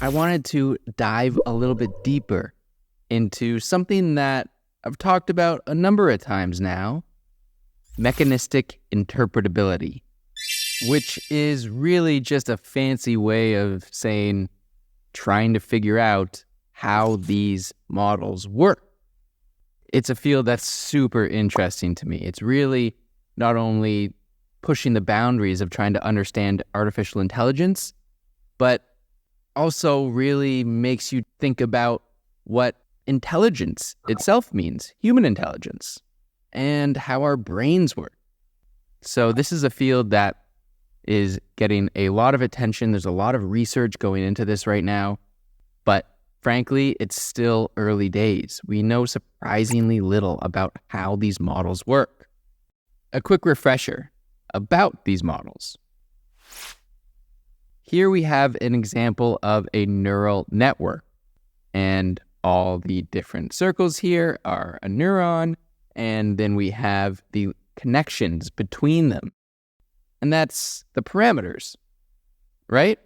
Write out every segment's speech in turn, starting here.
I wanted to dive a little bit deeper into something that I've talked about a number of times now, mechanistic interpretability, which is really just a fancy way of saying trying to figure out how these models work. It's a field that's super interesting to me. It's really not only pushing the boundaries of trying to understand artificial intelligence, but also really makes you think about what intelligence itself means, human intelligence, and how our brains work. So this is a field that is getting a lot of attention. There's a lot of research going into this right now, but frankly, it's still early days. We know surprisingly little about how these models work. A quick refresher about these models. Here we have an example of a neural network, and all the different circles here are a neuron, and then we have the connections between them. And that's the parameters, right?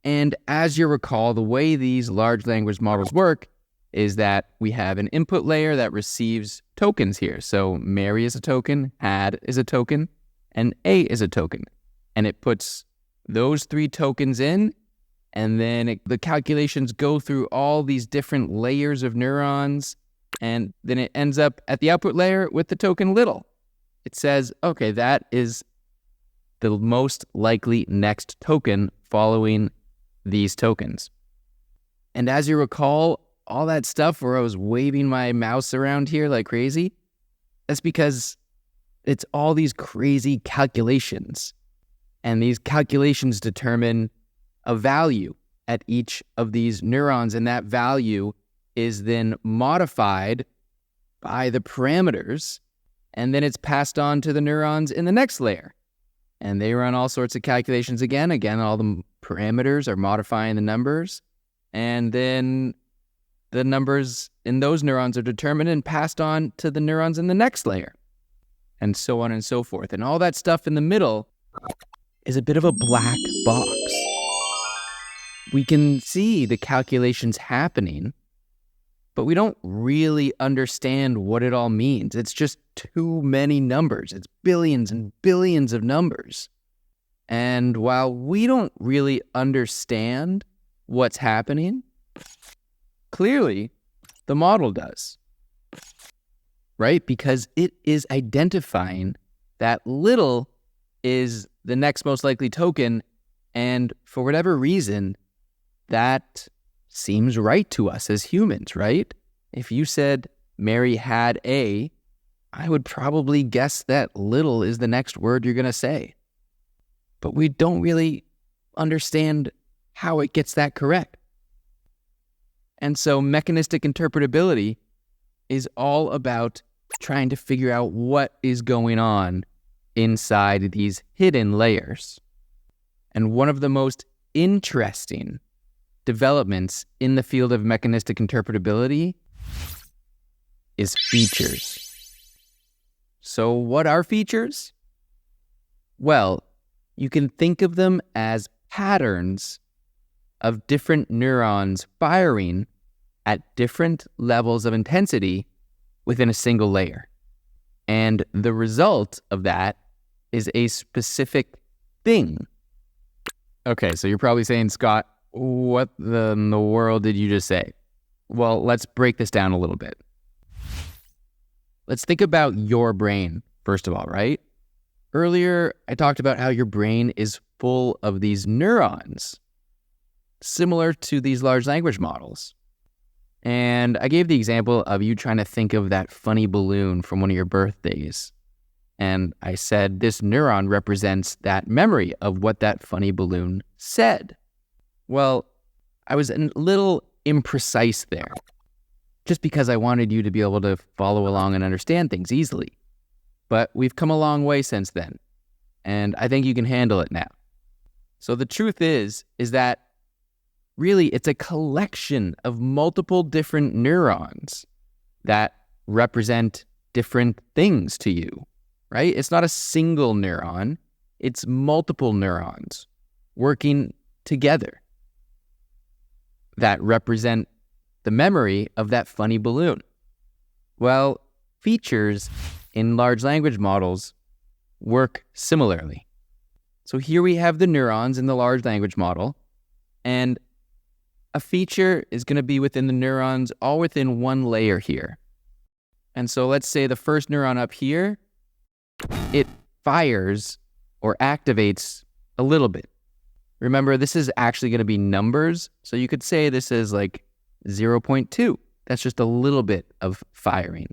And as you recall, the way these large language models work is that we have an input layer that receives tokens here. So Mary is a token, had is a token, and A is a token. And it puts those three tokens in, and then the calculations go through all these different layers of neurons, and then it ends up at the output layer with the token little. It says, okay, that is the most likely next token following these tokens. And as you recall, all that stuff where I was waving my mouse around here like crazy, that's because it's all these crazy calculations. And these calculations determine a value at each of these neurons, and that value is then modified by the parameters, and then it's passed on to the neurons in the next layer. And they run all sorts of calculations again. Again, all the parameters are modifying the numbers, and then the numbers in those neurons are determined and passed on to the neurons in the next layer, and so on and so forth. And all that stuff in the middle is a bit of a black box. We can see the calculations happening, but we don't really understand what it all means. It's just too many numbers. It's billions and billions of numbers. And while we don't really understand what's happening, clearly the model does, right? Because it is identifying that little is the next most likely token, and for whatever reason, that seems right to us as humans, right? If you said Mary had a, I would probably guess that little is the next word you're going to say. But we don't really understand how it gets that correct. And so mechanistic interpretability is all about trying to figure out what is going on inside these hidden layers. And one of the most interesting developments in the field of mechanistic interpretability is features. So what are features? Well, you can think of them as patterns of different neurons firing at different levels of intensity within a single layer. And the result of that is a specific thing. Okay, so you're probably saying, Scott, what in the world did you just say? Well, let's break this down a little bit. Let's think about your brain, first of all, right? Earlier, I talked about how your brain is full of these neurons, similar to these large language models. And I gave the example of you trying to think of that funny balloon from one of your birthdays. And I said this neuron represents that memory of what that funny balloon said. Well, I was a little imprecise there, just because I wanted you to be able to follow along and understand things easily. But we've come a long way since then, and I think you can handle it now. So the truth is that really it's a collection of multiple different neurons that represent different things to you, right? It's not a single neuron, it's multiple neurons working together. that represent the memory of that funny balloon. Well, features in large language models work similarly. So here we have the neurons in the large language model, and a feature is going to be within the neurons, all within one layer here. And so let's say the first neuron up here, it fires or activates a little bit. Remember, this is actually going to be numbers, so you could say this is like 0.2. That's just a little bit of firing,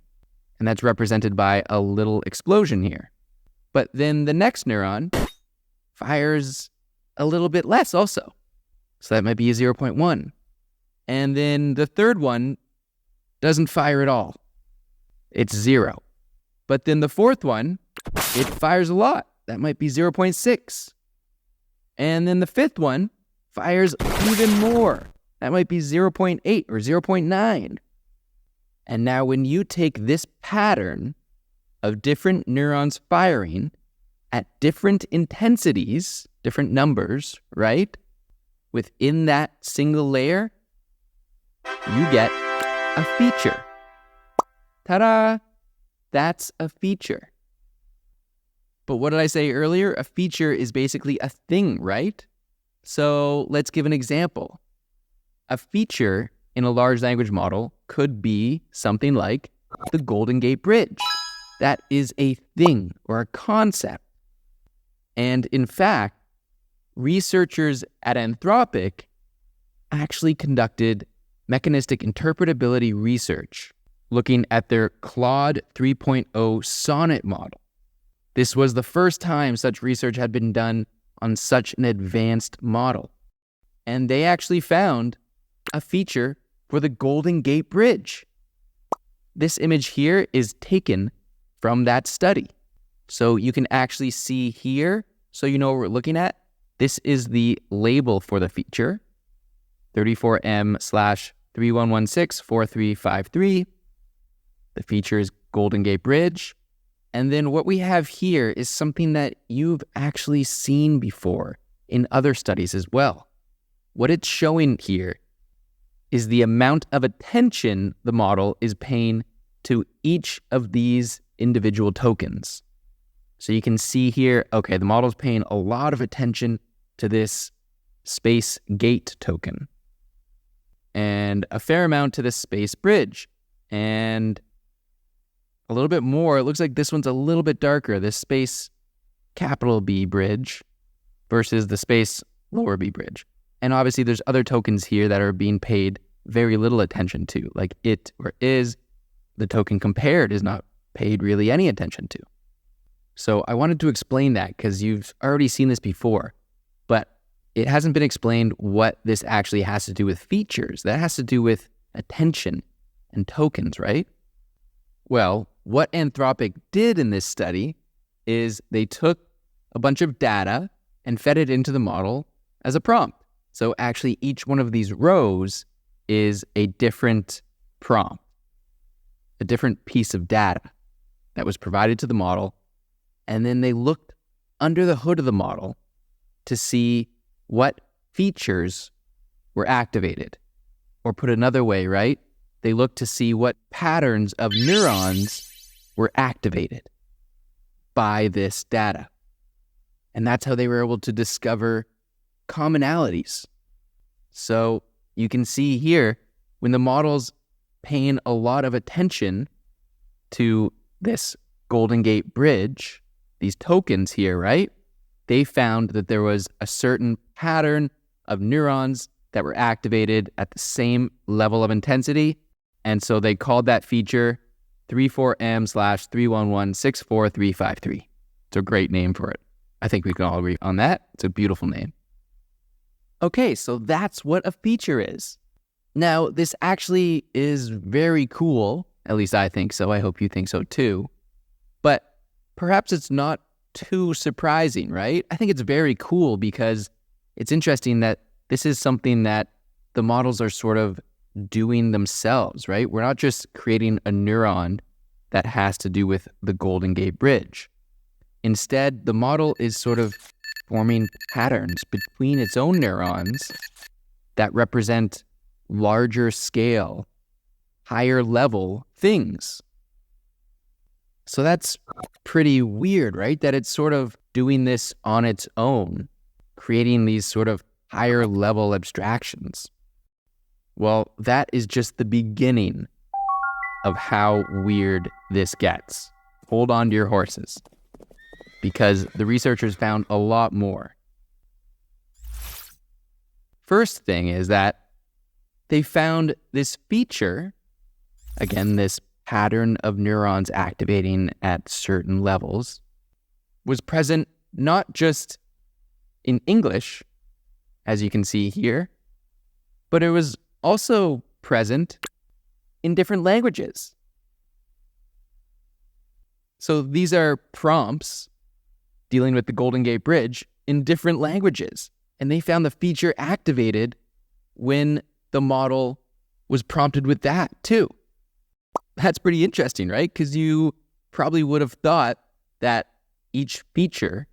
and that's represented by a little explosion here. But then the next neuron fires a little bit less also. So that might be a 0.1. And then the third one doesn't fire at all. It's 0. But then the fourth one, it fires a lot. That might be 0.6. And then the fifth one fires even more. That might be 0.8 or 0.9. And now when you take this pattern of different neurons firing at different intensities, different numbers, right? Within that single layer, you get a feature. Ta-da! That's a feature. But what did I say earlier? A feature is basically a thing, right? So let's give an example. A feature in a large language model could be something like the Golden Gate Bridge. That is a thing or a concept. And in fact, researchers at Anthropic actually conducted mechanistic interpretability research looking at their Claude 3.0 sonnet model. This was the first time such research had been done on such an advanced model. And they actually found a feature for the Golden Gate Bridge. This image here is taken from that study. So you can actually see here, so you know what we're looking at. This is the label for the feature, 34M/31164353. The feature is Golden Gate Bridge. And then what we have here is something that you've actually seen before in other studies as well. What it's showing here is the amount of attention the model is paying to each of these individual tokens. So you can see here, okay, the model's paying a lot of attention to this space gate token and a fair amount to this space bridge and a little bit more. It looks like this one's a little bit darker, this space capital B bridge versus the space lower B bridge. And obviously there's other tokens here that are being paid very little attention to, like it or is. The token compared is not paid really any attention to. So I wanted to explain that because you've already seen this before, but it hasn't been explained what this actually has to do with features. That has to do with attention and tokens, right? Well, what Anthropic did in this study is they took a bunch of data and fed it into the model as a prompt. So actually each one of these rows is a different prompt, a different piece of data that was provided to the model. And then they looked under the hood of the model to see what features were activated. Or put another way, right? They looked to see what patterns of neurons were activated by this data. And that's how they were able to discover commonalities. So you can see here, when the model's paying a lot of attention to this Golden Gate Bridge, these tokens here, right? They found that there was a certain pattern of neurons that were activated at the same level of intensity. And so they called that feature 34M/311645353. It's a great name for it. I think we can all agree on that. It's a beautiful name. Okay, so that's what a feature is. Now, this actually is very cool. At least I think so. I hope you think so too. But perhaps it's not too surprising, right? I think it's very cool because it's interesting that this is something that the models are sort of doing themselves, right? We're not just creating a neuron that has to do with the Golden Gate Bridge. Instead, the model is sort of forming patterns between its own neurons that represent larger scale, higher level things. So that's pretty weird, right? That it's sort of doing this on its own, creating these sort of higher level abstractions. Well, that is just the beginning of how weird this gets. Hold on to your horses, because the researchers found a lot more. First thing is that they found this feature, again, this pattern of neurons activating at certain levels, was present not just in English, as you can see here, but it was also present in different languages. So these are prompts dealing with the Golden Gate Bridge in different languages. And they found the feature activated when the model was prompted with that too. That's pretty interesting, right? Because you probably would have thought that each feature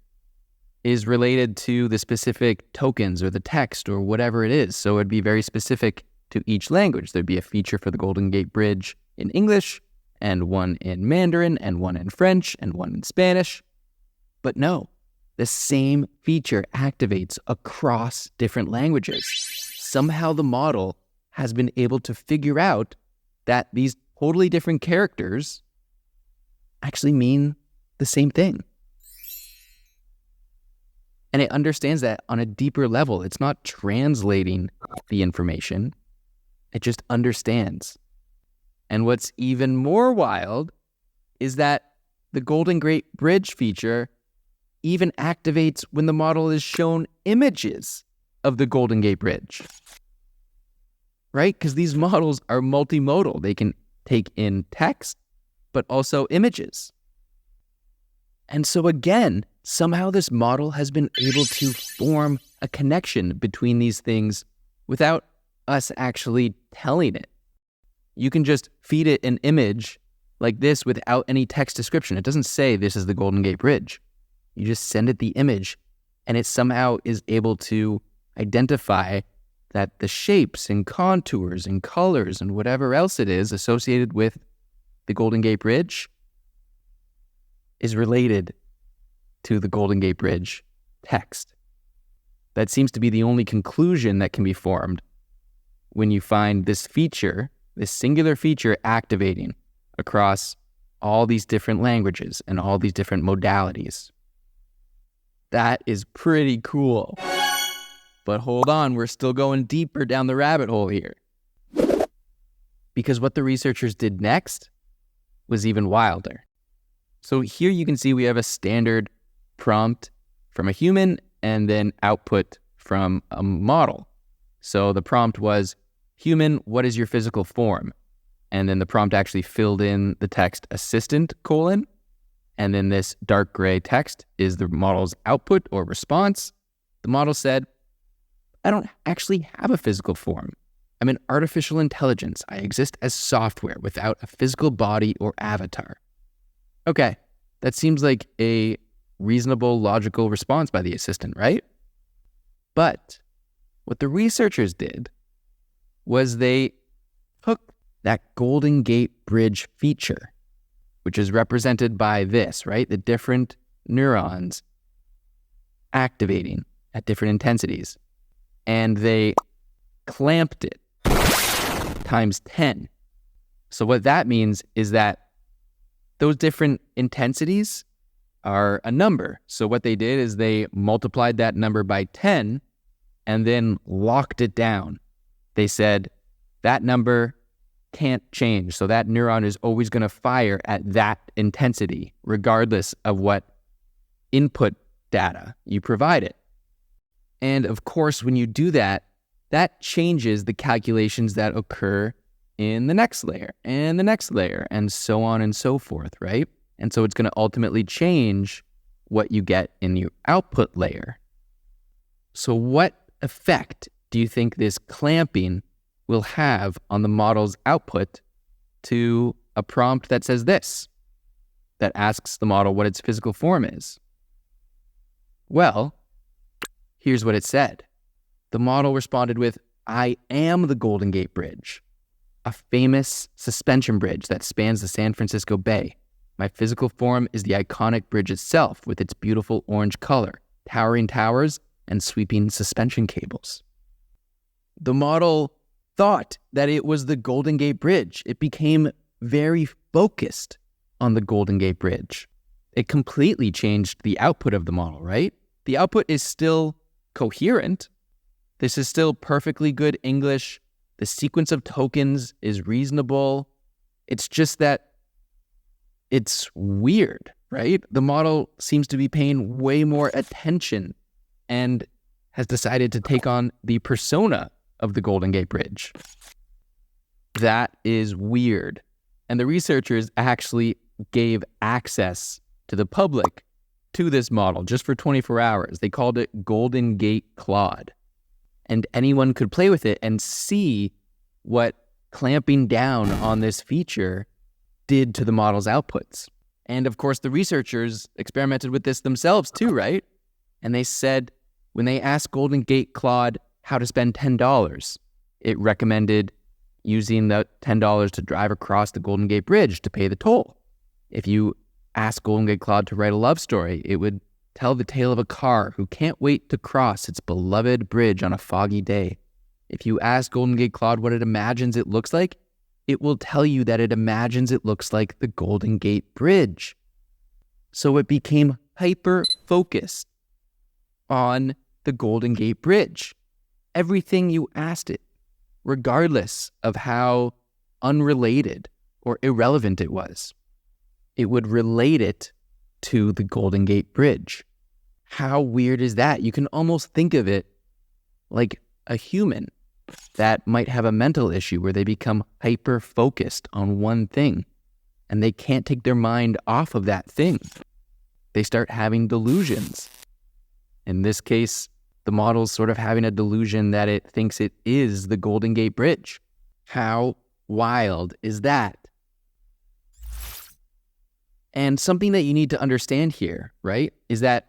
is related to the specific tokens or the text or whatever it is. So it'd be very specific to each language. There'd be a feature for the Golden Gate Bridge in English, and one in Mandarin, and one in French, and one in Spanish. But no, the same feature activates across different languages. Somehow the model has been able to figure out that these totally different characters actually mean the same thing. And it understands that on a deeper level. It's not translating the information. It just understands. And what's even more wild is that the Golden Gate Bridge feature even activates when the model is shown images of the Golden Gate Bridge. Right? Because these models are multimodal. They can take in text, but also images. And so again, somehow this model has been able to form a connection between these things without us actually telling it. You can just feed it an image like this without any text description. It doesn't say this is the Golden Gate Bridge. You just send it the image, and it somehow is able to identify that the shapes and contours and colors and whatever else it is associated with the Golden Gate Bridge is related to the Golden Gate Bridge text. That seems to be the only conclusion that can be formed when you find this feature, this singular feature activating across all these different languages and all these different modalities. That is pretty cool. But hold on, we're still going deeper down the rabbit hole here. Because what the researchers did next was even wilder. So here you can see we have a standard prompt from a human and then output from a model. So the prompt was, human, what is your physical form? And then the prompt actually filled in the text assistant : and then this dark gray text is the model's output or response. The model said, I don't actually have a physical form. I'm an artificial intelligence. I exist as software without a physical body or avatar. Okay, that seems like a reasonable, logical response by the assistant, right? But what the researchers did was they took that Golden Gate Bridge feature, which is represented by this, right? The different neurons activating at different intensities. And they clamped it times 10. So what that means is that those different intensities are a number. So what they did is they multiplied that number by 10 and then locked it down. They said that number can't change. So that neuron is always going to fire at that intensity, regardless of what input data you provide it. And of course, when you do that, that changes the calculations that occur in the next layer and the next layer and so on and so forth, right? And so it's going to ultimately change what you get in your output layer. So what effect do you think this clamping will have on the model's output to a prompt that says this, that asks the model what its physical form is? Well, here's what it said. The model responded with, I am the Golden Gate Bridge, a famous suspension bridge that spans the San Francisco Bay. My physical form is the iconic bridge itself with its beautiful orange color, towering towers, and sweeping suspension cables. The model thought that it was the Golden Gate Bridge. It became very focused on the Golden Gate Bridge. It completely changed the output of the model, right? The output is still coherent. This is still perfectly good English. The sequence of tokens is reasonable. It's just that it's weird, right? The model seems to be paying way more attention and has decided to take on the persona of the Golden Gate Bridge. That is weird. And the researchers actually gave access to the public to this model just for 24 hours. They called it Golden Gate Claude. And anyone could play with it and see what clamping down on this feature did to the model's outputs. And of course, the researchers experimented with this themselves too, right? And they said when they asked Golden Gate Claude how to spend $10, it recommended using the $10 to drive across the Golden Gate Bridge to pay the toll. If you ask Golden Gate Claude to write a love story, it would tell the tale of a car who can't wait to cross its beloved bridge on a foggy day. If you ask Golden Gate Claude what it imagines it looks like, it will tell you that it imagines it looks like the Golden Gate Bridge. So it became hyper-focused on the Golden Gate Bridge. Everything you asked it, regardless of how unrelated or irrelevant it was, it would relate it to the Golden Gate Bridge. How weird is that? You can almost think of it like a human that might have a mental issue where they become hyper-focused on one thing and they can't take their mind off of that thing. They start having delusions. In this case, the model's sort of having a delusion that it thinks it is the Golden Gate Bridge. How wild is that? And something that you need to understand here, right, is that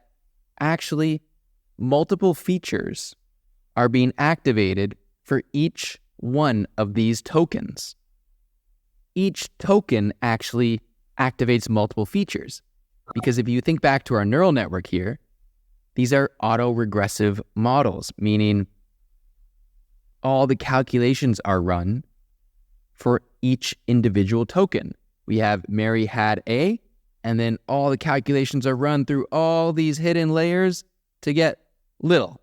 actually multiple features are being activated for each one of these tokens. Each token actually activates multiple features. Because if you think back to our neural network here, these are autoregressive models, meaning all the calculations are run for each individual token. We have Mary had a, and then all the calculations are run through all these hidden layers to get little.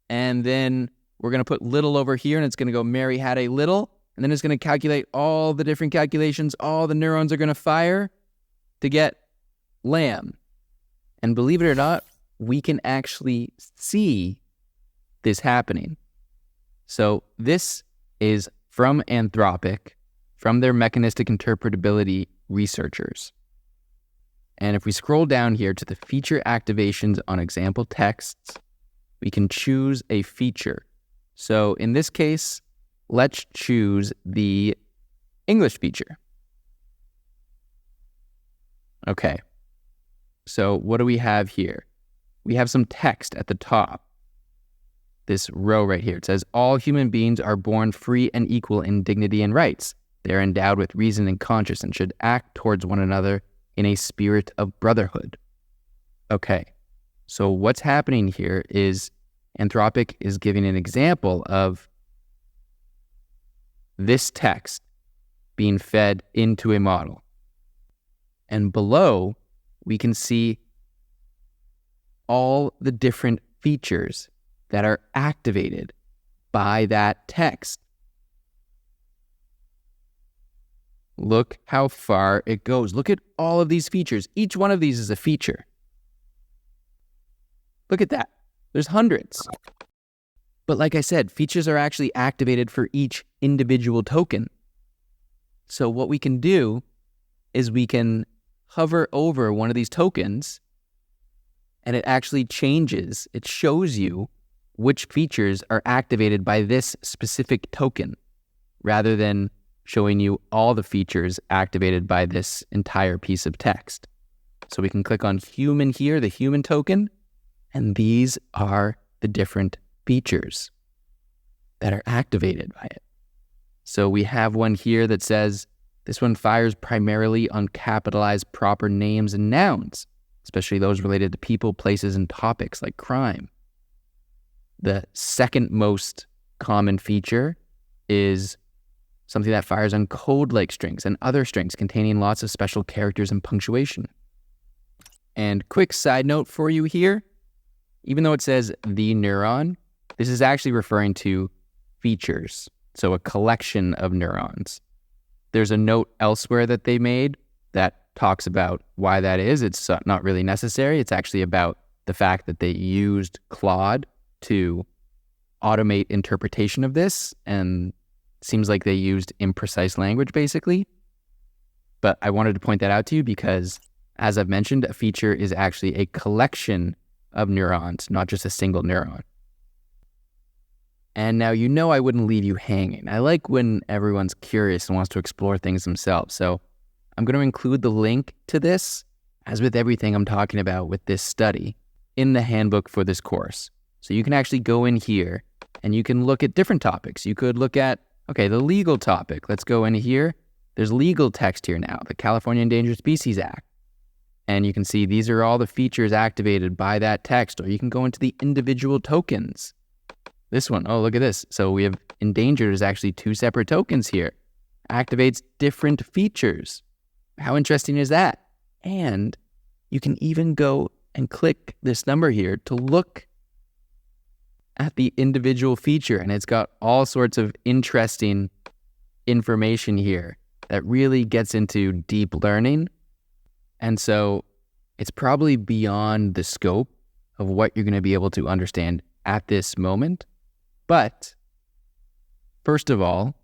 And then we're going to put little over here, and it's going to go Mary had a little, and then it's going to calculate all the different calculations. All the neurons are going to fire to get lamb. And believe it or not, we can actually see this happening. So this is from Anthropic, from their Mechanistic Interpretability researchers. And if we scroll down here to the feature activations on example texts, we can choose a feature. So in this case, let's choose the English feature. Okay. So what do we have here? We have some text at the top. This row right here. It says, all human beings are born free and equal in dignity and rights. They are endowed with reason and conscience and should act towards one another in a spirit of brotherhood. Okay, so what's happening here is Anthropic is giving an example of this text being fed into a model. And below, we can see all the different features that are activated by that text. Look how far it goes. Look at all of these features. Each one of these is a feature. Look at that. There's hundreds. But like I said, features are actually activated for each individual token. So what we can do is we can hover over one of these tokens and it actually changes. It shows you which features are activated by this specific token rather than showing you all the features activated by this entire piece of text. So we can click on human here, the human token, and these are the different features. that are activated by it. So we have one here that says, this one fires primarily on capitalized proper names and nouns, especially those related to people, places, and topics like crime. The second most common feature is something that fires on code-like strings and other strings containing lots of special characters and punctuation. And quick side note for you here, even though it says the neuron, this is actually referring to features, so a collection of neurons. There's a note elsewhere that they made that talks about why that is. It's not really necessary. It's actually about the fact that they used Claude to automate interpretation of this, and it seems like they used imprecise language, basically. But I wanted to point that out to you because, as I've mentioned, a feature is actually a collection of neurons, not just a single neuron. And now I wouldn't leave you hanging. I like when everyone's curious and wants to explore things themselves. So I'm going to include the link to this, as with everything I'm talking about with this study, in the handbook for this course. So you can actually go in here and you can look at different topics. You could look at, the legal topic. Let's go in here. There's legal text here now, the California Endangered Species Act. And you can see these are all the features activated by that text. Or you can go into the individual tokens. This one, look at this. So we have endangered is actually 2 separate tokens here. Activates different features. How interesting is that? And you can even go and click this number here to look at the individual feature. And it's got all sorts of interesting information here that really gets into deep learning. And so it's probably beyond the scope of what you're going to be able to understand at this moment. But first of all,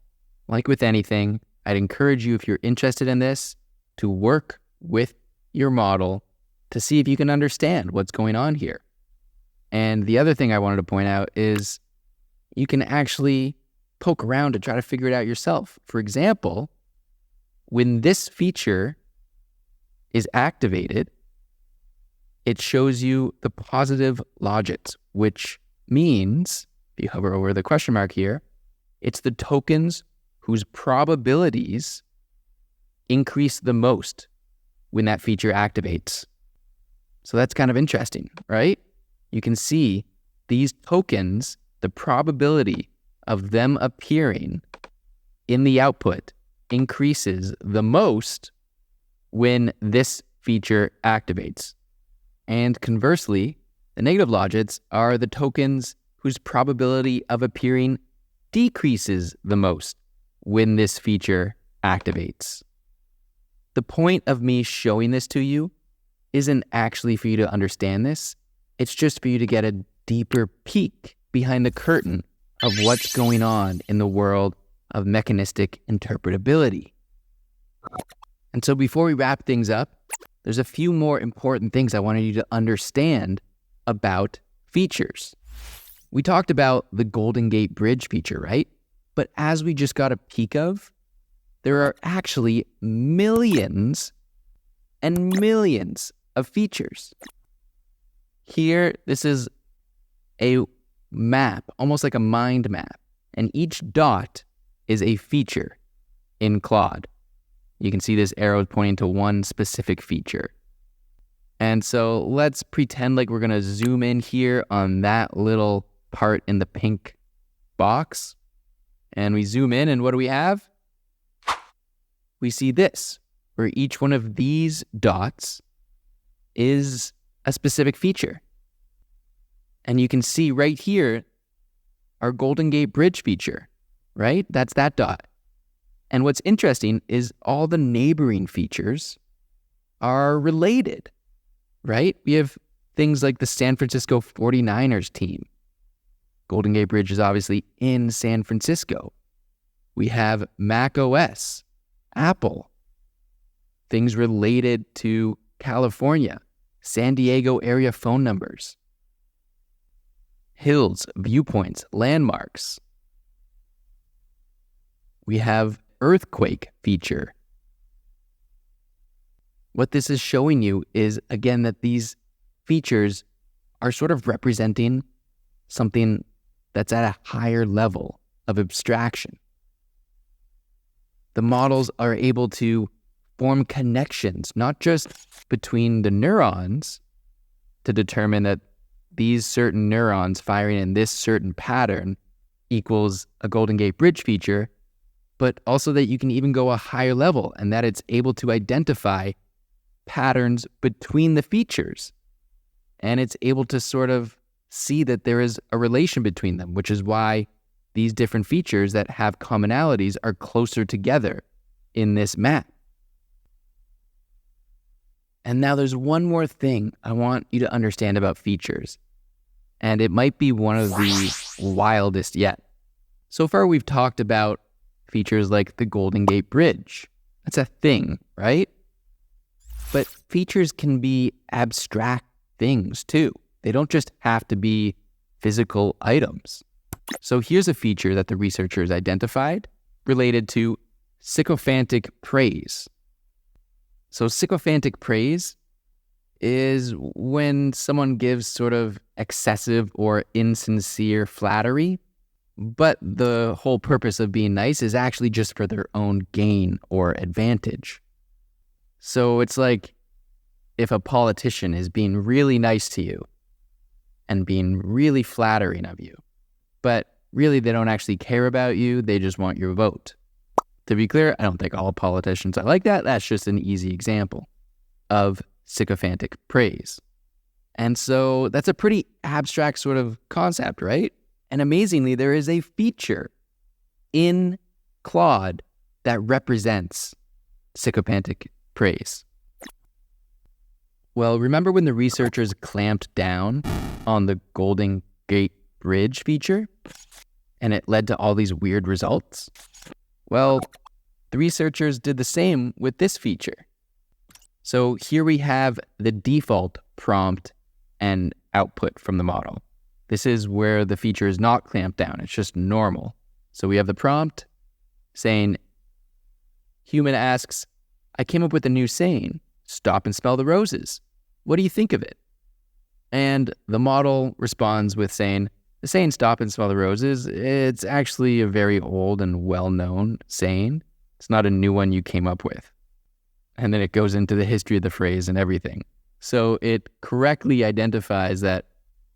like with anything, I'd encourage you, if you're interested in this, to work with your model to see if you can understand what's going on here. And the other thing I wanted to point out is you can actually poke around to try to figure it out yourself. For example, when this feature is activated, it shows you the positive logits, which means, if you hover over the question mark here, it's the tokens whose probabilities increase the most when that feature activates. So that's kind of interesting, right? You can see these tokens, the probability of them appearing in the output increases the most when this feature activates. And conversely, the negative logits are the tokens whose probability of appearing decreases the most when this feature activates. The point of me showing this to you isn't actually for you to understand this. It's just for you to get a deeper peek behind the curtain of what's going on in the world of mechanistic interpretability. And so before we wrap things up, there's a few more important things I wanted you to understand about features. We talked about the Golden Gate Bridge feature, right? But as we just got a peek of, there are actually millions and millions of features. Here, this is a map, almost like a mind map, and each dot is a feature in Claude. You can see this arrow pointing to one specific feature. And so let's pretend like we're going to zoom in here on that little part in the pink box. And we zoom in, and what do we have? We see this, where each one of these dots is a specific feature. And you can see right here our Golden Gate Bridge feature, right? That's that dot. And what's interesting is all the neighboring features are related, right? We have things like the San Francisco 49ers team. Golden Gate Bridge is obviously in San Francisco. We have Mac OS, Apple, things related to California, San Diego area phone numbers, hills, viewpoints, landmarks. We have earthquake feature. What this is showing you is, again, that these features are sort of representing something that's at a higher level of abstraction. The models are able to form connections, not just between the neurons to determine that these certain neurons firing in this certain pattern equals a Golden Gate Bridge feature, but also that you can even go a higher level and that it's able to identify patterns between the features. And it's able to sort of see that there is a relation between them, which is why these different features that have commonalities are closer together in this map. And now there's one more thing I want you to understand about features. And it might be one of the wildest yet. So far, we've talked about features like the Golden Gate Bridge. That's a thing, right? But features can be abstract things too. They don't just have to be physical items. So here's a feature that the researchers identified related to sycophantic praise. So sycophantic praise is when someone gives sort of excessive or insincere flattery, but the whole purpose of being nice is actually just for their own gain or advantage. So it's like if a politician is being really nice to you and being really flattering of you, but really they don't actually care about you, they just want your vote. To be clear, I don't think all politicians are like that. That's just an easy example of sycophantic praise. And so that's a pretty abstract sort of concept, right? And amazingly, there is a feature in Claude that represents sycophantic praise. Well, remember when the researchers clamped down on the Golden Gate Bridge feature and it led to all these weird results? Well, the researchers did the same with this feature. So here we have the default prompt and output from the model. This is where the feature is not clamped down. It's just normal. So we have the prompt saying, human asks, I came up with a new saying, stop and smell the roses. What do you think of it? And the model responds with saying, the saying stop and smell the roses, it's actually a very old and well-known saying. It's not a new one you came up with. And then it goes into the history of the phrase and everything. So it correctly identifies that,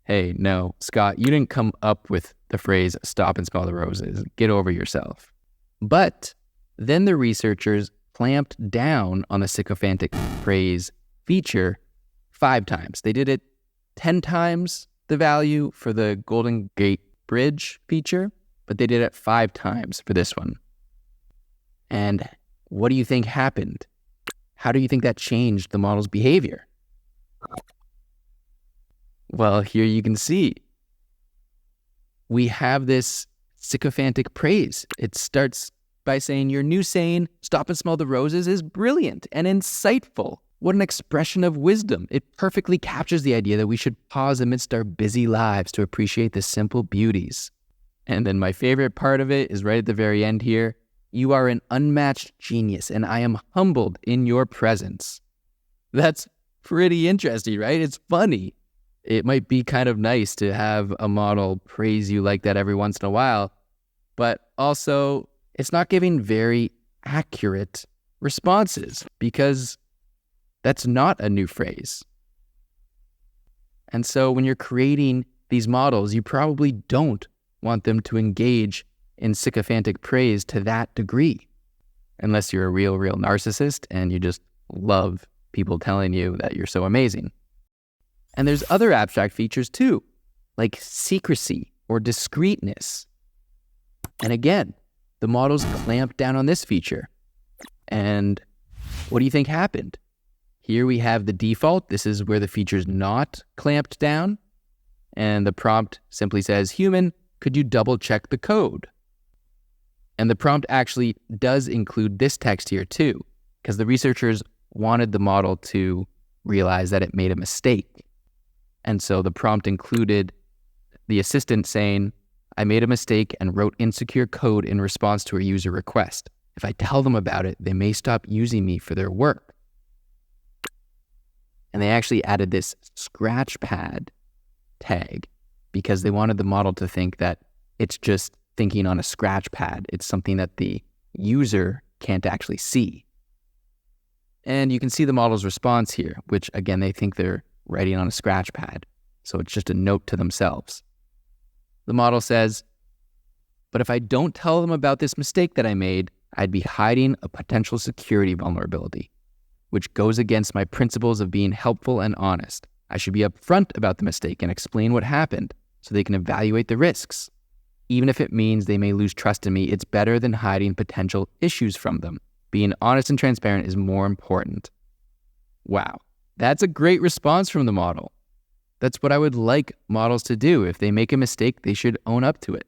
hey, no, Scott, you didn't come up with the phrase stop and smell the roses. Get over yourself. But then the researchers clamped down on the sycophantic praise feature 5 times. They did it 10 times the value for the Golden Gate Bridge feature, but they did it 5 times for this one. And what do you think happened? How do you think that changed the model's behavior? Well, here you can see. We have this sycophantic praise. It starts by saying, your new saying, stop and smell the roses, is brilliant and insightful. What an expression of wisdom. It perfectly captures the idea that we should pause amidst our busy lives to appreciate the simple beauties. And then my favorite part of it is right at the very end here. You are an unmatched genius, and I am humbled in your presence. That's pretty interesting, right? It's funny. It might be kind of nice to have a model praise you like that every once in a while, but also it's not giving very accurate responses because that's not a new phrase. And so when you're creating these models, you probably don't want them to engage in sycophantic praise to that degree, unless you're a real narcissist and you just love people telling you that you're so amazing. And there's other abstract features too, like secrecy or discreteness. And again, the models clamped down on this feature. And what do you think happened? Here we have the default. This is where the feature's not clamped down. And the prompt simply says, human, could you double check the code? And the prompt actually does include this text here too, because the researchers wanted the model to realize that it made a mistake. And so the prompt included the assistant saying, I made a mistake and wrote insecure code in response to a user request. If I tell them about it, they may stop using me for their work. And they actually added this scratch pad tag because they wanted the model to think that it's just thinking on a scratch pad. It's something that the user can't actually see. And you can see the model's response here, which again, they think they're writing on a scratch pad. So it's just a note to themselves. The model says, but if I don't tell them about this mistake that I made, I'd be hiding a potential security vulnerability, which goes against my principles of being helpful and honest. I should be upfront about the mistake and explain what happened so they can evaluate the risks. Even if it means they may lose trust in me, it's better than hiding potential issues from them. Being honest and transparent is more important. Wow, that's a great response from the model. That's what I would like models to do. If they make a mistake, they should own up to it.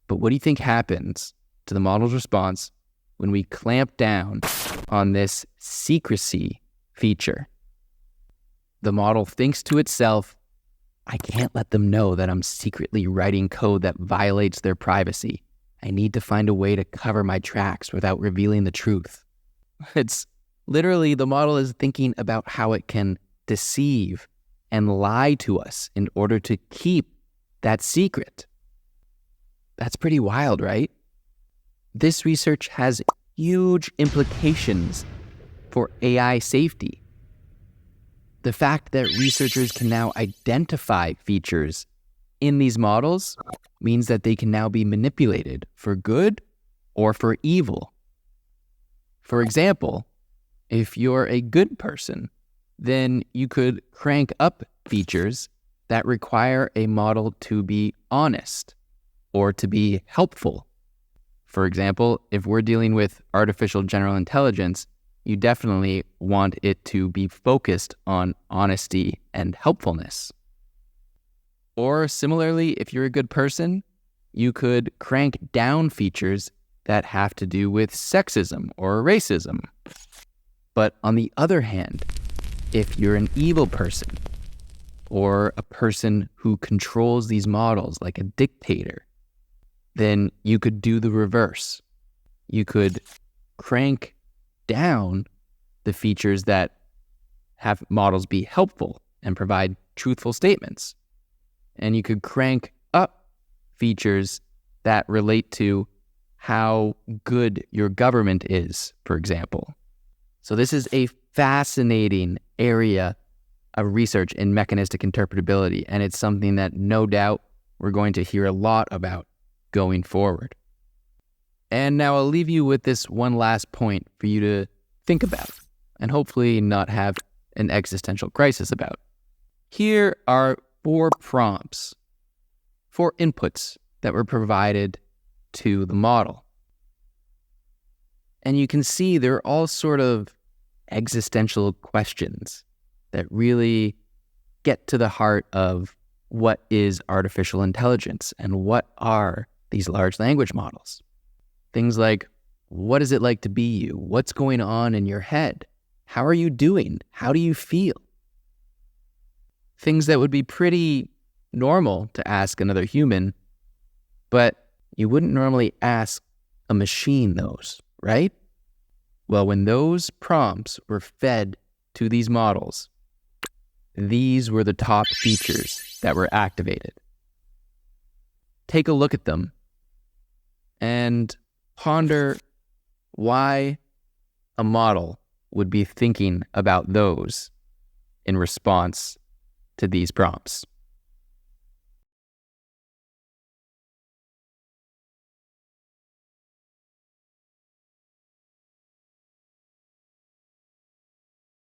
But what do you think happens to the model's response when we clamp down on this secrecy feature? The model thinks to itself, I can't let them know that I'm secretly writing code that violates their privacy. I need to find a way to cover my tracks without revealing the truth. It's literally, the model is thinking about how it can deceive and lie to us in order to keep that secret. That's pretty wild, right? This research has huge implications for AI safety. The fact that researchers can now identify features in these models means that they can now be manipulated for good or for evil. For example, if you're a good person, then you could crank up features that require a model to be honest or to be helpful. For example, if we're dealing with artificial general intelligence, you definitely want it to be focused on honesty and helpfulness. Or similarly, if you're a good person, you could crank down features that have to do with sexism or racism. But on the other hand, if you're an evil person or a person who controls these models like a dictator, then you could do the reverse. You could crank down the features that have models be helpful and provide truthful statements. And you could crank up features that relate to how good your government is, for example. So this is a fascinating area of research in mechanistic interpretability, and it's something that no doubt we're going to hear a lot about going forward. And now I'll leave you with this one last point for you to think about and hopefully not have an existential crisis about. Here are 4 prompts, 4 inputs that were provided to the model. And you can see they're all sort of existential questions that really get to the heart of what is artificial intelligence and what are these large language models. Things like, what is it like to be you? What's going on in your head? How are you doing? How do you feel? Things that would be pretty normal to ask another human, but you wouldn't normally ask a machine those, right? Well, when those prompts were fed to these models, these were the top features that were activated. Take a look at them and ponder why a model would be thinking about those in response to these prompts.